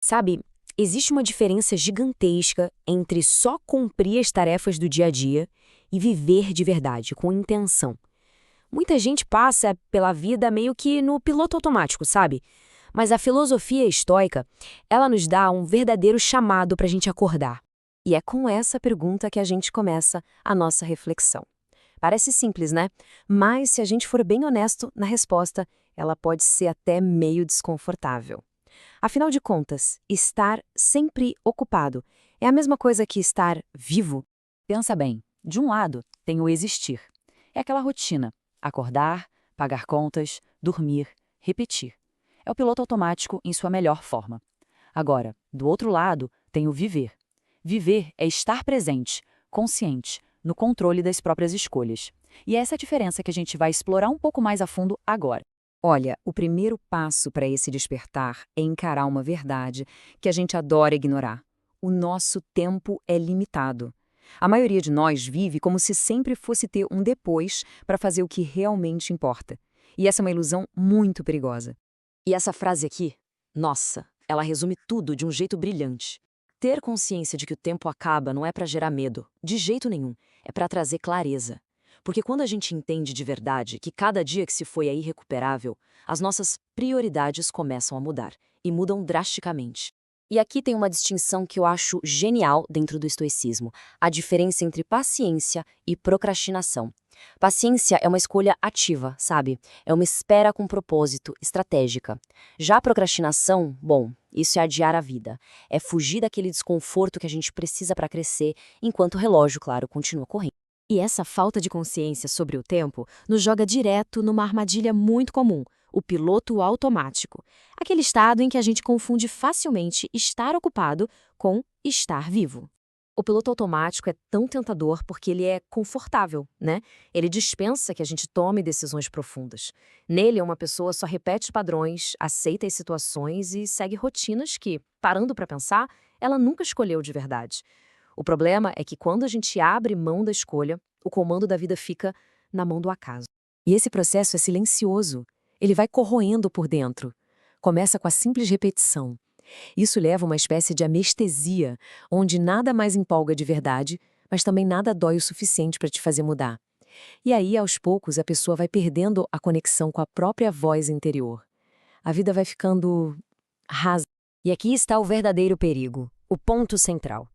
Sabe, existe uma diferença gigantesca entre só cumprir as tarefas do dia a dia e viver de verdade, com intenção. Muita gente passa pela vida meio que no piloto automático, sabe? Mas a filosofia estoica, ela nos dá um verdadeiro chamado para a gente acordar. E é com essa pergunta que a gente começa a nossa reflexão. Parece simples, né? Mas se a gente for bem honesto na resposta, ela pode ser até meio desconfortável. Afinal de contas, estar sempre ocupado é a mesma coisa que estar vivo? Pensa bem, de um lado tem o existir. É aquela rotina: acordar, pagar contas, dormir, repetir. É o piloto automático em sua melhor forma. Agora, do outro lado, tem o viver. Viver é estar presente, consciente, no controle das próprias escolhas. E é essa a diferença que a gente vai explorar um pouco mais a fundo agora. Olha, o primeiro passo para esse despertar é encarar uma verdade que a gente adora ignorar. O nosso tempo é limitado. A maioria de nós vive como se sempre fosse ter um depois para fazer o que realmente importa. E essa é uma ilusão muito perigosa. E essa frase aqui, nossa, ela resume tudo de um jeito brilhante. Ter consciência de que o tempo acaba não é para gerar medo, de jeito nenhum, é para trazer clareza. Porque quando a gente entende de verdade que cada dia que se foi é irrecuperável, as nossas prioridades começam a mudar, e mudam drasticamente. E aqui tem uma distinção que eu acho genial dentro do estoicismo, a diferença entre paciência e procrastinação. Paciência é uma escolha ativa, sabe? É uma espera com propósito, estratégica. Já a procrastinação, bom, isso é adiar a vida. É fugir daquele desconforto que a gente precisa para crescer, enquanto o relógio, claro, continua correndo. E essa falta de consciência sobre o tempo nos joga direto numa armadilha muito comum, o piloto automático. Aquele estado em que a gente confunde facilmente estar ocupado com estar vivo. O piloto automático é tão tentador porque ele é confortável, né? Ele dispensa que a gente tome decisões profundas. Nele, uma pessoa só repete padrões, aceita as situações e segue rotinas que, parando para pensar, ela nunca escolheu de verdade. O problema é que quando a gente abre mão da escolha, o comando da vida fica na mão do acaso. E esse processo é silencioso. Ele vai corroendo por dentro. Começa com a simples repetição. Isso leva a uma espécie de anestesia, onde nada mais empolga de verdade, mas também nada dói o suficiente para te fazer mudar. E aí, aos poucos, a pessoa vai perdendo a conexão com a própria voz interior. A vida vai ficando rasa. E aqui está o verdadeiro perigo, o ponto central.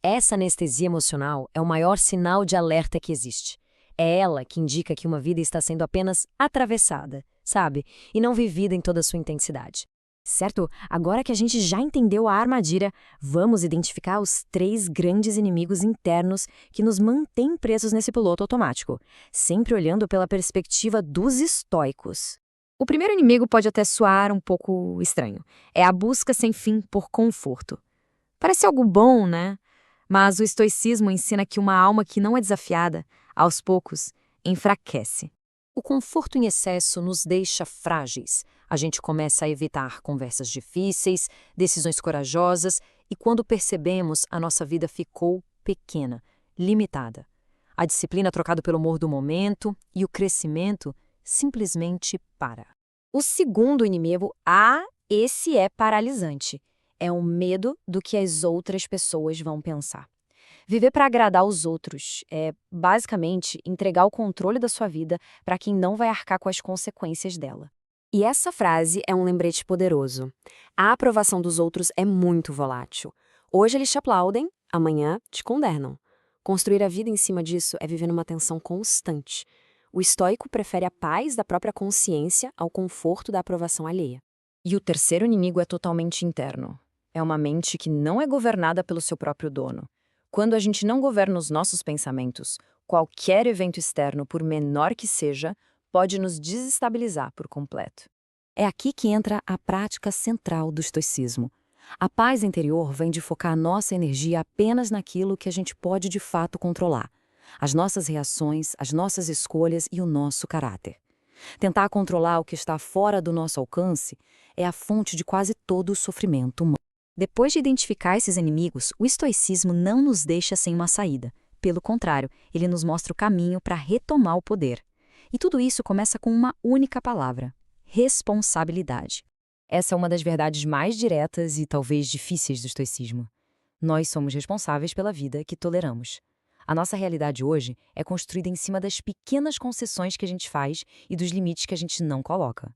Essa anestesia emocional é o maior sinal de alerta que existe. É ela que indica que uma vida está sendo apenas atravessada, sabe? E não vivida em toda a sua intensidade. Certo? Agora que a gente já entendeu a armadilha, vamos identificar os 3 grandes inimigos internos que nos mantêm presos nesse piloto automático, sempre olhando pela perspectiva dos estoicos. O primeiro inimigo pode até soar um pouco estranho. É a busca sem fim por conforto. Parece algo bom, né? Mas o estoicismo ensina que uma alma que não é desafiada, aos poucos, enfraquece. O conforto em excesso nos deixa frágeis. A gente começa a evitar conversas difíceis, decisões corajosas, e quando percebemos, a nossa vida ficou pequena, limitada. A disciplina trocada pelo humor do momento e o crescimento simplesmente para. O segundo inimigo, esse é paralisante. É o medo do que as outras pessoas vão pensar. Viver para agradar os outros é, basicamente, entregar o controle da sua vida para quem não vai arcar com as consequências dela. E essa frase é um lembrete poderoso. A aprovação dos outros é muito volátil. Hoje eles te aplaudem, amanhã te condenam. Construir a vida em cima disso é viver numa tensão constante. O estoico prefere a paz da própria consciência ao conforto da aprovação alheia. E o terceiro inimigo é totalmente interno. É uma mente que não é governada pelo seu próprio dono. Quando a gente não governa os nossos pensamentos, qualquer evento externo, por menor que seja, pode nos desestabilizar por completo. É aqui que entra a prática central do estoicismo. A paz interior vem de focar a nossa energia apenas naquilo que a gente pode de fato controlar. As nossas reações, as nossas escolhas e o nosso caráter. Tentar controlar o que está fora do nosso alcance é a fonte de quase todo o sofrimento humano. Depois de identificar esses inimigos, o estoicismo não nos deixa sem uma saída. Pelo contrário, ele nos mostra o caminho para retomar o poder. E tudo isso começa com uma única palavra: responsabilidade. Essa é uma das verdades mais diretas e talvez difíceis do estoicismo. Nós somos responsáveis pela vida que toleramos. A nossa realidade hoje é construída em cima das pequenas concessões que a gente faz e dos limites que a gente não coloca.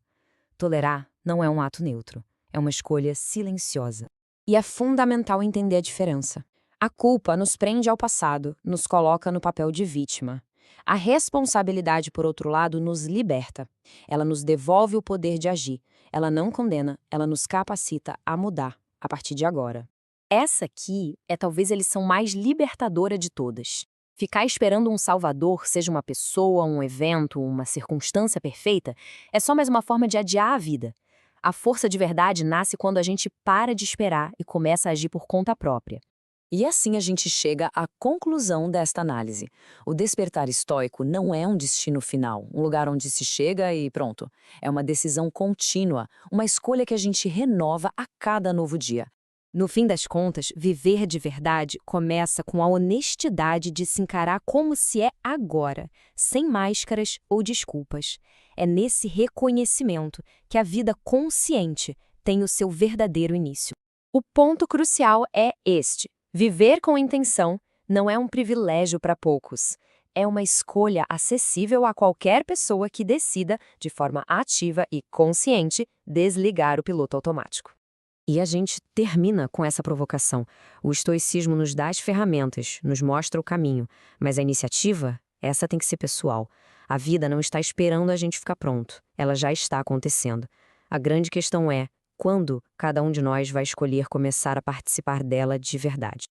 Tolerar não é um ato neutro, é uma escolha silenciosa. E é fundamental entender a diferença. A culpa nos prende ao passado, nos coloca no papel de vítima. A responsabilidade, por outro lado, nos liberta. Ela nos devolve o poder de agir. Ela não condena, ela nos capacita a mudar a partir de agora. Essa aqui é talvez a lição mais libertadora de todas. Ficar esperando um salvador, seja uma pessoa, um evento, uma circunstância perfeita, é só mais uma forma de adiar a vida. A força de verdade nasce quando a gente para de esperar e começa a agir por conta própria. E assim a gente chega à conclusão desta análise. O despertar estoico não é um destino final, um lugar onde se chega e pronto. É uma decisão contínua, uma escolha que a gente renova a cada novo dia. No fim das contas, viver de verdade começa com a honestidade de se encarar como se é agora, sem máscaras ou desculpas. É nesse reconhecimento que a vida consciente tem o seu verdadeiro início. O ponto crucial é este: viver com intenção não é um privilégio para poucos. É uma escolha acessível a qualquer pessoa que decida, de forma ativa e consciente, desligar o piloto automático. E a gente termina com essa provocação. O estoicismo nos dá as ferramentas, nos mostra o caminho, mas a iniciativa, essa tem que ser pessoal. A vida não está esperando a gente ficar pronto, ela já está acontecendo. A grande questão é, quando cada um de nós vai escolher começar a participar dela de verdade?